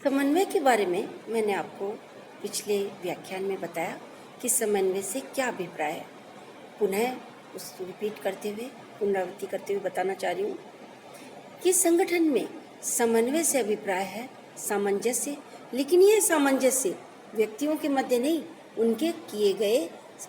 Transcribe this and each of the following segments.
समन्वय के बारे में मैंने आपको पिछले व्याख्यान में बताया कि समन्वय से क्या अभिप्राय है। पुनः उस रिपीट करते हुए पुनरावृत्ति करते हुए बताना चाह रही हूँ कि संगठन में समन्वय से अभिप्राय है सामंजस्य, लेकिन यह सामंजस्य व्यक्तियों के मध्य नहीं, उनके किए गए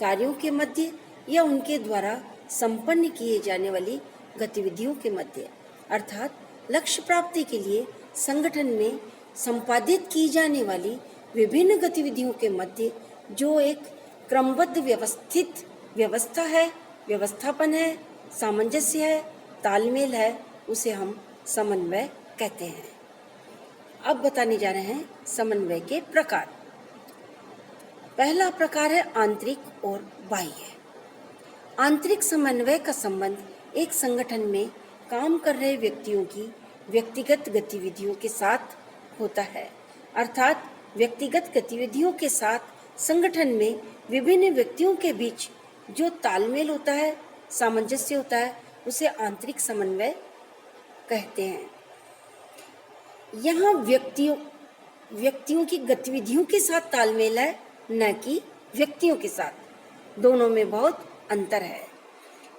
कार्यों के मध्य या उनके द्वारा संपन्न किए जाने वाली गतिविधियों के मध्य, अर्थात लक्ष्य प्राप्ति के लिए संगठन में संपादित की जाने वाली विभिन्न गतिविधियों के मध्य जो एक क्रमबद्ध व्यवस्थित व्यवस्था है, व्यवस्थापन है, सामंजस्य है, तालमेल है, उसे हम समन्वय कहते हैं। अब बताने जा रहे हैं समन्वय के प्रकार। पहला प्रकार है आंतरिक और बाह्य। आंतरिक समन्वय का संबंध एक संगठन में काम कर रहे व्यक्तियों की व्यक्तिगत गतिविधियों के साथ होता है, अर्थात व्यक्तिगत गतिविधियों के साथ संगठन में विभिन्न व्यक्तियों के बीच जो तालमेल होता है, सामंजस्य होता है, उसे आंतरिक समन्वय कहते हैं। यहाँ व्यक्तियों की गतिविधियों के साथ तालमेल है, न कि व्यक्तियों के साथ। दोनों में बहुत अंतर है।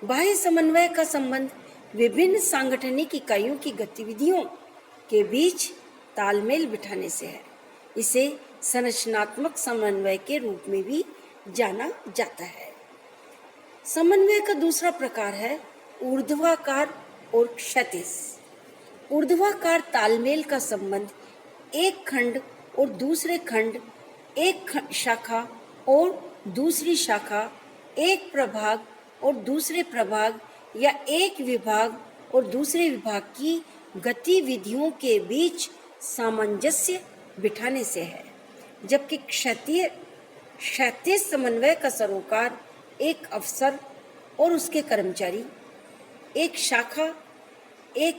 बाह्य समन्वय का संबंध विभिन्न सांगठनिक इकाइयों की गतिविधियों के बीच तालमेल बिठाने से है। इसे संरचनात्मक समन्वय के रूप में भी जाना जाता है। समन्वय का दूसरा प्रकार है ऊर्ध्वाकार और क्षैतिज। ऊर्ध्वाकार तालमेल का संबंध एक खंड और दूसरे खंड, एक शाखा और दूसरी शाखा, एक प्रभाग और दूसरे प्रभाग या एक विभाग और दूसरे विभाग की गतिविधियों के बीच सामंजस्य बिठाने से है, जबकि क्षैतिज समन्वय का सरोकार एक अफसर और उसके कर्मचारी, एक शाखा, एक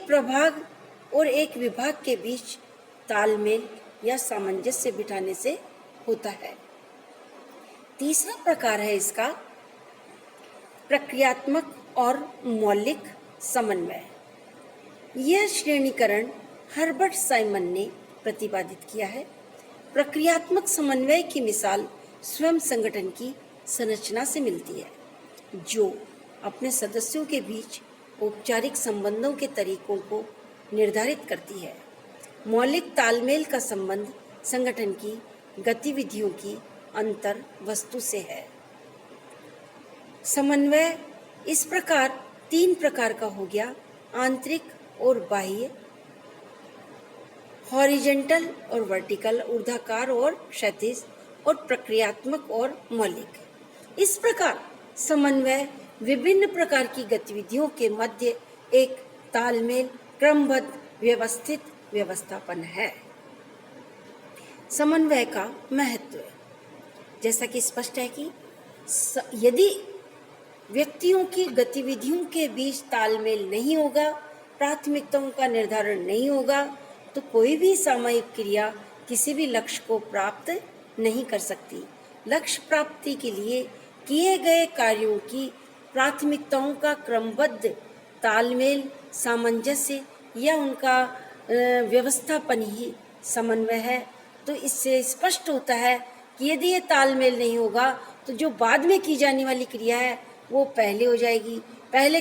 प्रभाग और एक विभाग के बीच तालमेल या सामंजस्य बिठाने से होता है। तीसरा प्रकार है इसका प्रक्रियात्मक और मौलिक समन्वय। यह श्रेणीकरण हर्बर्ट साइमन ने प्रतिपादित किया है। प्रक्रियात्मक समन्वय की मिसाल स्वयं संगठन की संरचना से मिलती है, जो अपने सदस्यों के बीच औपचारिक संबंधों के तरीकों को निर्धारित करती है। मौलिक तालमेल का संबंध संगठन की गतिविधियों की अंतर वस्तु से है। समन्वय इस प्रकार तीन प्रकार का हो गया: आंतरिक और बाह्य, हॉरिजॉन्टल और वर्टिकल, ऊर्ध्वाकार और क्षैतिज, और प्रक्रियात्मक और मौलिक। इस प्रकार समन्वय विभिन्न प्रकार की गतिविधियों के मध्य एक तालमेल, क्रमबद्ध, व्यवस्थित व्यवस्थापन है। समन्वय का महत्व, जैसा कि स्पष्ट है कि यदि व्यक्तियों की गतिविधियों के बीच तालमेल नहीं होगा, प्राथमिकताओं का निर्धारण नहीं होगा, तो कोई भी सामूहिक क्रिया किसी भी लक्ष्य को प्राप्त नहीं कर सकती। लक्ष्य प्राप्ति के लिए किए गए कार्यों की प्राथमिकताओं का क्रमबद्ध तालमेल, सामंजस्य या उनका व्यवस्थापन ही समन्वय है। तो इससे स्पष्ट होता है कि यदि ये तालमेल नहीं होगा तो जो बाद में की जाने वाली क्रिया है वो पहले हो जाएगी, पहले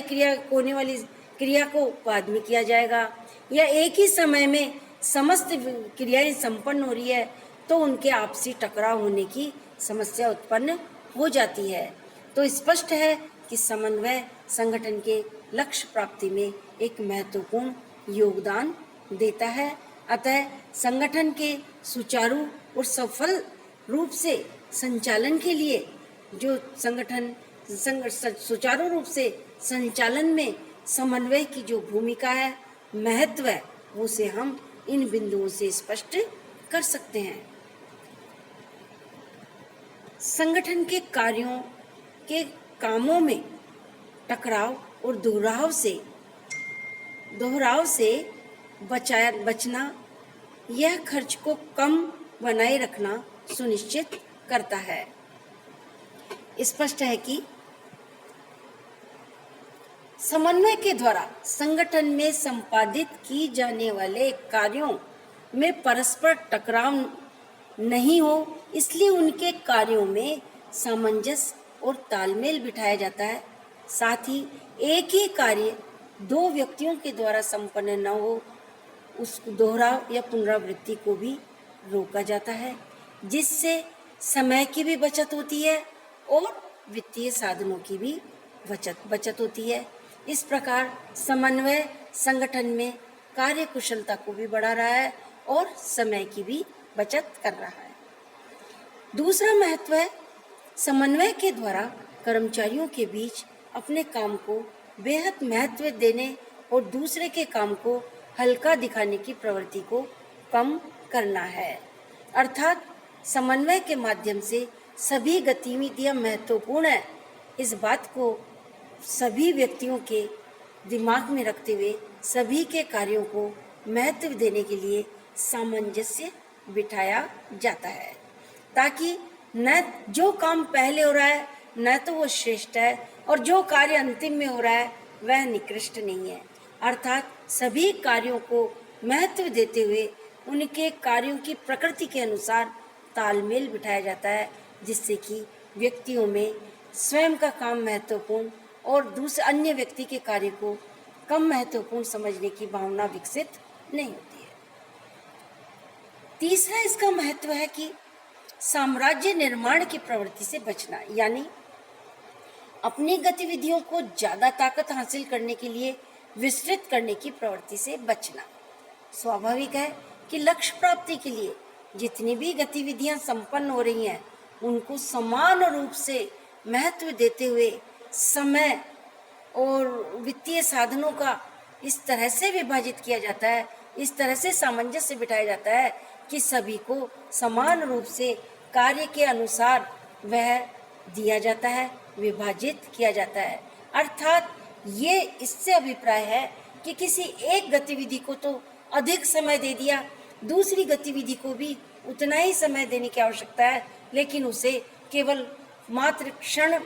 होने वाली क्रिया को बाद में किया जाएगा, या एक ही समय में समस्त क्रियाएं संपन्न हो रही है तो उनके आपसी टकराव होने की समस्या उत्पन्न हो जाती है। तो स्पष्ट है कि समन्वय संगठन के लक्ष्य प्राप्ति में एक महत्वपूर्ण योगदान देता है। अतः संगठन के सुचारू और सफल रूप से संचालन के लिए जो सुचारू रूप से संचालन में समन्वय की जो भूमिका है, महत्व है, उसे हम इन बिंदुओं से स्पष्ट कर सकते हैं। संगठन के कार्यों के कामों में टकराव और दोहराव से बचना, यह खर्च को कम बनाए रखना सुनिश्चित करता है। स्पष्ट है कि समन्वय के द्वारा संगठन में संपादित की जाने वाले कार्यों में परस्पर टकराव नहीं हो, इसलिए उनके कार्यों में सामंजस्य और तालमेल बिठाया जाता है। साथ ही एक ही कार्य दो व्यक्तियों के द्वारा संपन्न न हो, उस दोहराव या पुनरावृत्ति को भी रोका जाता है, जिससे समय की भी बचत होती है और वित्तीय साधनों की भी बचत होती है। इस प्रकार समन्वय संगठन में कार्य कुशलता को भी बढ़ा रहा है और समय की भी बचत कर रहा है। दूसरा महत्व है समन्वय के द्वारा कर्मचारियों के बीच अपने काम को बेहद महत्व देने और दूसरे के काम को हल्का दिखाने की प्रवृत्ति को कम करना है। अर्थात समन्वय के माध्यम से सभी गतिविधियां महत्वपूर्ण है, इस बात को सभी व्यक्तियों के दिमाग में रखते हुए सभी के कार्यों को महत्व देने के लिए सामंजस्य बिठाया जाता है, ताकि न जो काम पहले हो रहा है न तो वो श्रेष्ठ है और जो कार्य अंतिम में हो रहा है वह निकृष्ट नहीं है। अर्थात सभी कार्यों को महत्व देते हुए उनके कार्यों की प्रकृति के अनुसार तालमेल बिठाया जाता है, जिससे कि व्यक्तियों में स्वयं का काम महत्वपूर्ण और दूसरे अन्य व्यक्ति के कार्य को कम महत्वपूर्ण समझने की भावना विकसित नहीं होती है। तीसरा इसका महत्व है कि साम्राज्य निर्माण की प्रवृत्ति से बचना, यानी अपनी गतिविधियों को ज्यादा ताकत हासिल करने के लिए विस्तृत करने की प्रवृत्ति से बचना। स्वाभाविक है कि लक्ष्य प्राप्ति के लिए जितनी भी गतिविधियां संपन्न हो रही हैं उनको समान रूप से महत्व देते हुए समय और वित्तीय साधनों का इस तरह से विभाजित किया जाता है, इस तरह से सामंजस्य बिठाया जाता है कि सभी को समान रूप से कार्य के अनुसार वह दिया जाता है, विभाजित किया जाता है। अर्थात ये इससे अभिप्राय है कि किसी एक गतिविधि को तो अधिक समय दे दिया, दूसरी गतिविधि को भी उतना ही समय देने की आवश्यकता है, लेकिन उसे केवल मात्र क्षण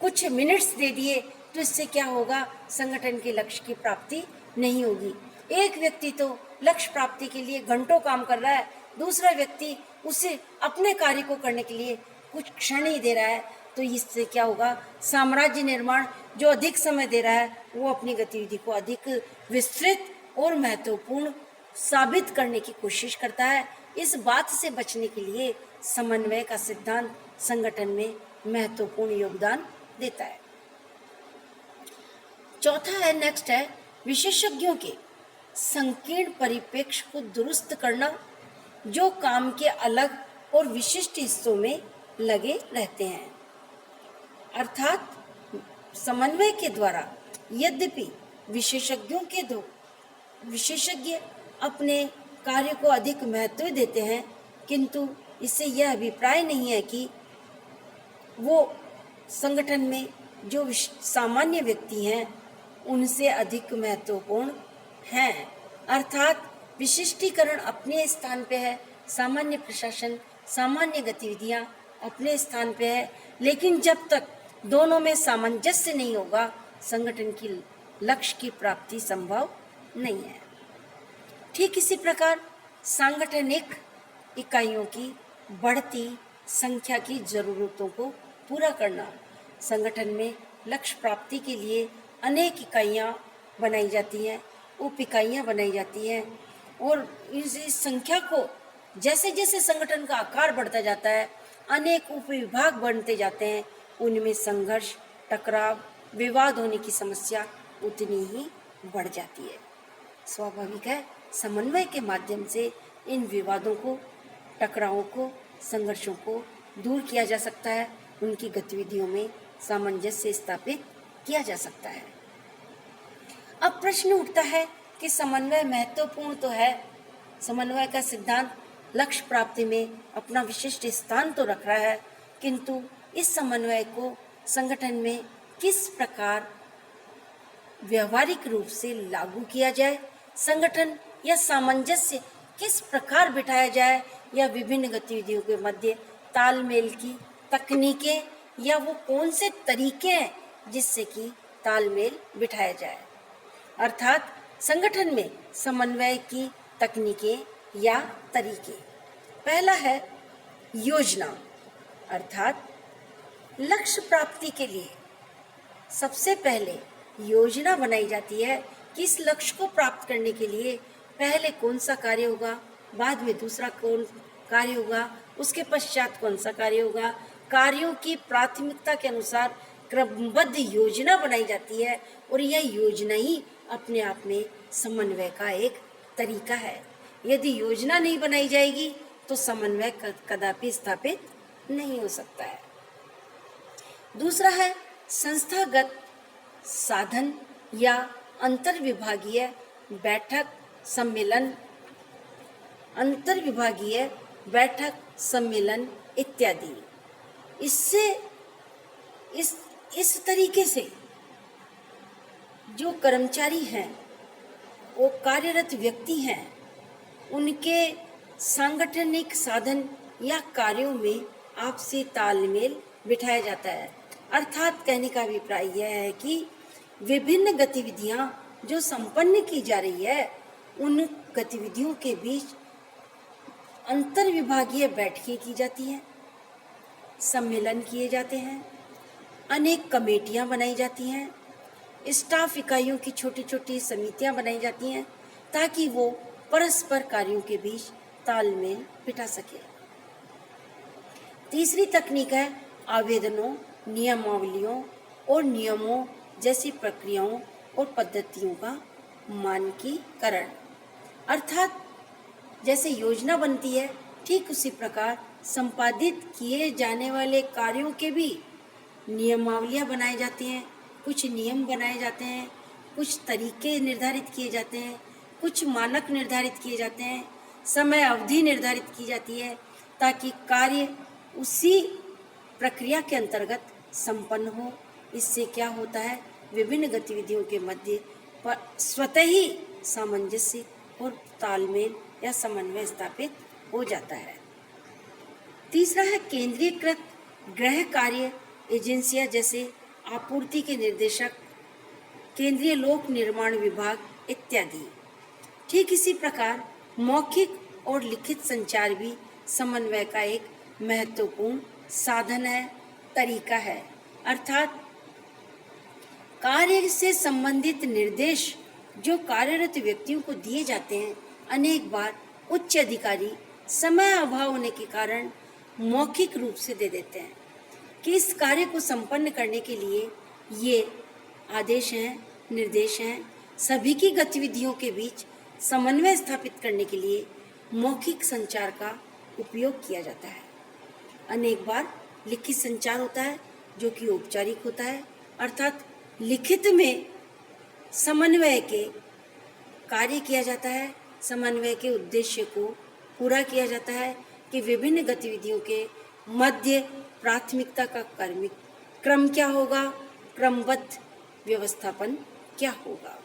कुछ मिनट्स दे दिए तो इससे क्या होगा, संगठन के लक्ष्य की प्राप्ति नहीं होगी। एक व्यक्ति तो लक्ष्य प्राप्ति के लिए घंटों काम कर रहा है, दूसरा व्यक्ति उसे अपने कार्य को करने के लिए कुछ क्षण ही दे रहा है, तो इससे क्या होगा, साम्राज्य निर्माण जो अधिक समय दे रहा है वो अपनी गतिविधि को अधिक विस्तृत और महत्वपूर्ण साबित करने की कोशिश करता है। इस बात से बचने के लिए समन्वय का सिद्धांत संगठन में महत्वपूर्ण योगदान देता है। चौथा है, नेक्स्ट है विशेषज्ञों के संकीर्ण परिप्रेक्ष्य को दुरुस्त करना, जो काम के अलग और विशिष्ट हिस्सों में लगे रहते हैं। अर्थात समन्वय के द्वारा यद्यपि विशेषज्ञ अपने कार्य को अधिक महत्व देते हैं, किंतु इससे यह अभिप्राय नहीं है कि वो संगठन में जो सामान्य व्यक्ति हैं उनसे अधिक महत्वपूर्ण हैं। अर्थात विशिष्टीकरण अपने स्थान पे है, सामान्य प्रशासन, सामान्य गतिविधियां अपने स्थान पे है, लेकिन जब तक दोनों में सामंजस्य नहीं होगा संगठन की लक्ष्य की प्राप्ति संभव नहीं है। ठीक इसी प्रकार सांगठनिक इकाइयों की बढ़ती संख्या की जरूरतों को पूरा करना, संगठन में लक्ष्य प्राप्ति के लिए अनेक इकाइयां बनाई जाती हैं, उप इकाइयां बनाई जाती हैं, और इस संख्या को जैसे जैसे संगठन का आकार बढ़ता जाता है अनेक उप विभाग बनते जाते हैं, उनमें संघर्ष, टकराव, विवाद होने की समस्या उतनी ही बढ़ जाती है। स्वाभाविक है समन्वय के माध्यम से इन विवादों को, टकरावों को, संघर्षों को दूर किया जा सकता है, उनकी गतिविधियों में सामंजस्य स्थापित किया जा सकता है। अब प्रश्न उठता है कि समन्वय महत्वपूर्ण तो है, समन्वय का सिद्धांत लक्ष्य प्राप्ति में अपना विशिष्ट स्थान तो रख रहा है, किंतु इस समन्वय को संगठन में किस प्रकार व्यवहारिक रूप से लागू किया जाए, संगठन या सामंजस्य किस प्रकार बिठाया जाए, या विभिन्न गतिविधियों के मध्य तालमेल की तकनीकें या वो कौन से तरीके हैं जिससे कि तालमेल बिठाया जाए। अर्थात संगठन में समन्वय की तकनीकें या तरीके। पहला है योजना, अर्थात लक्ष्य प्राप्ति के लिए सबसे पहले योजना बनाई जाती है कि इस लक्ष्य को प्राप्त करने के लिए पहले कौन सा कार्य होगा, बाद में दूसरा कौन कार्य होगा, उसके पश्चात कौन सा कार्य होगा। कार्यों की प्राथमिकता के अनुसार क्रमबद्ध योजना बनाई जाती है और यह योजना ही अपने आप में समन्वय का एक तरीका है। यदि योजना नहीं बनाई जाएगी तो समन्वय कदापि स्थापित नहीं हो सकता है। दूसरा है संस्थागत साधन या अंतर्विभागीय बैठक सम्मेलन, इत्यादि। इससे इस तरीके से जो कर्मचारी हैं, वो कार्यरत व्यक्ति हैं, उनके सांगठनिक साधन या कार्यों में आपसी तालमेल बिठाया जाता है। अर्थात कहने का अभिप्राय यह है कि विभिन्न गतिविधियां जो संपन्न की जा रही है, उन गतिविधियों के बीच अंतर्विभागीय बैठकें की जाती हैं, सम्मेलन किए जाते हैं, अनेक कमेटियां बनाई जाती हैं, स्टाफ इकाइयों की छोटी छोटी समितियां बनाई जाती हैं ताकि वो परस्पर कार्यों के बीच तालमेल बिठा सके। तीसरी तकनीक है आवेदनों, नियमावलियों और नियमों जैसी प्रक्रियाओं और पद्धतियों का मानकीकरण। अर्थात जैसे योजना बनती है, ठीक उसी प्रकार संपादित किए जाने वाले कार्यों के भी नियमावलियां बनाई जाती हैं, कुछ नियम बनाए जाते हैं, कुछ तरीके निर्धारित किए जाते हैं, कुछ मानक निर्धारित किए जाते हैं, समय अवधि निर्धारित की जाती है ताकि कार्य उसी प्रक्रिया के अंतर्गत संपन्न हो। इससे क्या होता है, विभिन्न गतिविधियों के मध्य स्वतः ही सामंजस्य और तालमेल या समन्वय स्थापित हो जाता है। तीसरा है केंद्रीकृत गृह कार्य एजेंसियां जैसे आपूर्ति के निर्देशक, केंद्रीय लोक निर्माण विभाग इत्यादि। ठीक इसी प्रकार मौखिक और लिखित संचार भी समन्वय का एक महत्वपूर्ण साधन है, तरीका है। अर्थात कार्य से संबंधित निर्देश जो कार्यरत व्यक्तियों को दिए जाते हैं, अनेक बार उच्च अधिकारी समय अभाव होने के कारण मौखिक रूप से दे देते हैं कि इस कार्य को संपन्न करने के लिए ये आदेश हैं, निर्देश हैं। सभी की गतिविधियों के बीच समन्वय स्थापित करने के लिए मौखिक संचार का उपयोग किया जाता है। अनेक बार लिखित संचार होता है जो कि औपचारिक होता है, अर्थात लिखित में समन्वय के कार्य किया जाता है, समन्वय के उद्देश्य को पूरा किया जाता है कि विभिन्न गतिविधियों के मध्य प्राथमिकता का क्रम क्या होगा, क्रमबद्ध व्यवस्थापन क्या होगा।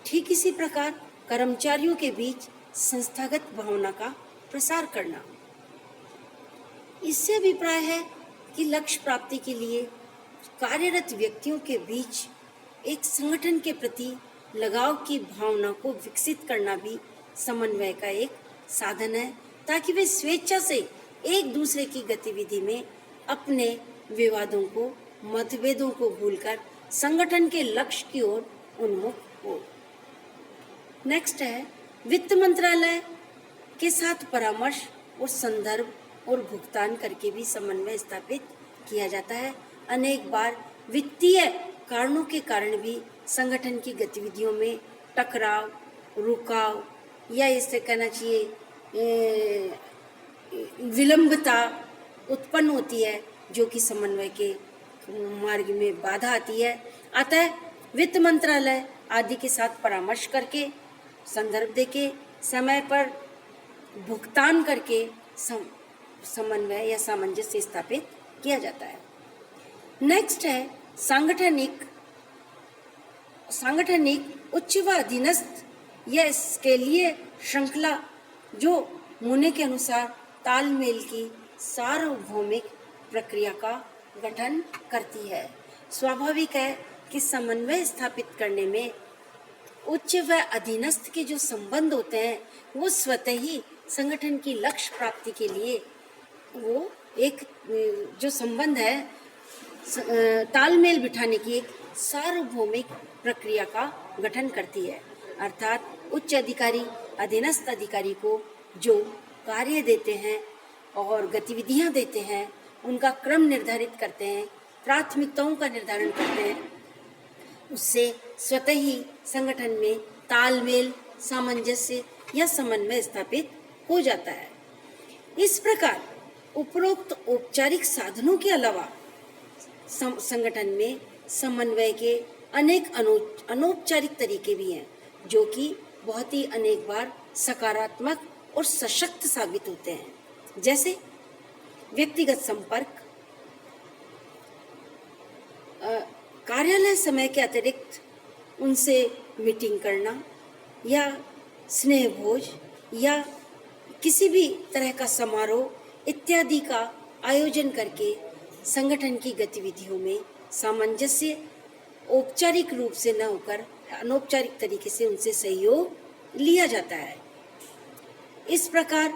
ठीक इसी प्रकार कर्मचारियों के बीच संस्थागत भावना का प्रसार करना। इससे अभिप्राय है कि लक्ष्य प्राप्ति के लिए कार्यरत व्यक्तियों के बीच एक संगठन के प्रति लगाव की भावना को विकसित करना भी समन्वय का एक साधन है, ताकि वे स्वेच्छा से एक दूसरे की गतिविधि में अपने विवादों को, मतभेदों को भूलकर संगठन के लक्ष्य की ओर उन्मुख हो। नेक्स्ट है वित्त मंत्रालय के साथ परामर्श और संदर्भ और भुगतान करके भी समन्वय स्थापित किया जाता है। अनेक बार वित्तीय कारणों के कारण भी संगठन की गतिविधियों में टकराव, रुकाव या इससे कहना चाहिए विलंबता उत्पन्न होती है, जो कि समन्वय के मार्ग में बाधा आती है। अतः वित्त मंत्रालय आदि के साथ परामर्श करके, संदर्भ देके, समय पर भुगतान करके समन्वय या सामंजस्य स्थापित किया जाता है। नेक्स्ट है सांगठनिक उच्च व अधीनस्थ या स्केलीय श्रृंखला, जो मुने के अनुसार तालमेल की सार्वभौमिक प्रक्रिया का गठन करती है। स्वाभाविक है कि समन्वय स्थापित करने में उच्च व अधीनस्थ के जो संबंध होते हैं वो स्वतः ही संगठन की लक्ष्य प्राप्ति के लिए वो एक जो संबंध है तालमेल बिठाने की एक सार्वभौमिक प्रक्रिया का गठन करती है। अर्थात उच्च अधिकारी अधीनस्थ अधिकारी को जो कार्य देते हैं और गतिविधियां देते हैं, उनका क्रम निर्धारित करते हैं, प्राथमिकताओं का निर्धारण करते हैं, उससे स्वतः ही संगठन में तालमेल, सामंजस्य या समन्वय स्थापित हो जाता है। इस प्रकार उपरोक्त औपचारिक साधनों के अलावा संगठन में समन्वय के अनेक अनौपचारिक तरीके भी हैं, जो कि बहुत ही अनेक बार सकारात्मक और सशक्त साबित होते हैं। जैसे व्यक्तिगत संपर्क, कार्यालय समय के अतिरिक्त उनसे मीटिंग करना या स्नेह भोज या किसी भी तरह का समारोह इत्यादि का आयोजन करके संगठन की गतिविधियों में सामंजस्य औपचारिक रूप से न होकर अनौपचारिक तरीके से उनसे सहयोग लिया जाता है। इस प्रकार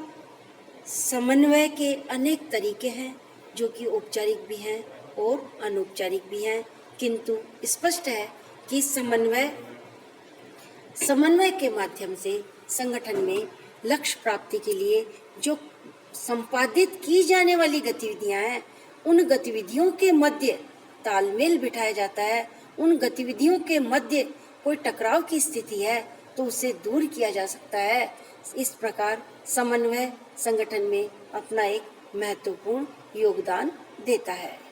समन्वय के अनेक तरीके हैं, जो कि औपचारिक भी हैं और अनौपचारिक भी हैं, किंतु स्पष्ट है कि समन्वय के माध्यम से संगठन में लक्ष्य प्राप्ति के लिए जो संपादित की जाने वाली गतिविधियां हैं, उन गतिविधियों के मध्य तालमेल बिठाया जाता है। उन गतिविधियों के मध्य कोई टकराव की स्थिति है तो उसे दूर किया जा सकता है। इस प्रकार समन्वय संगठन में अपना एक महत्वपूर्ण योगदान देता है।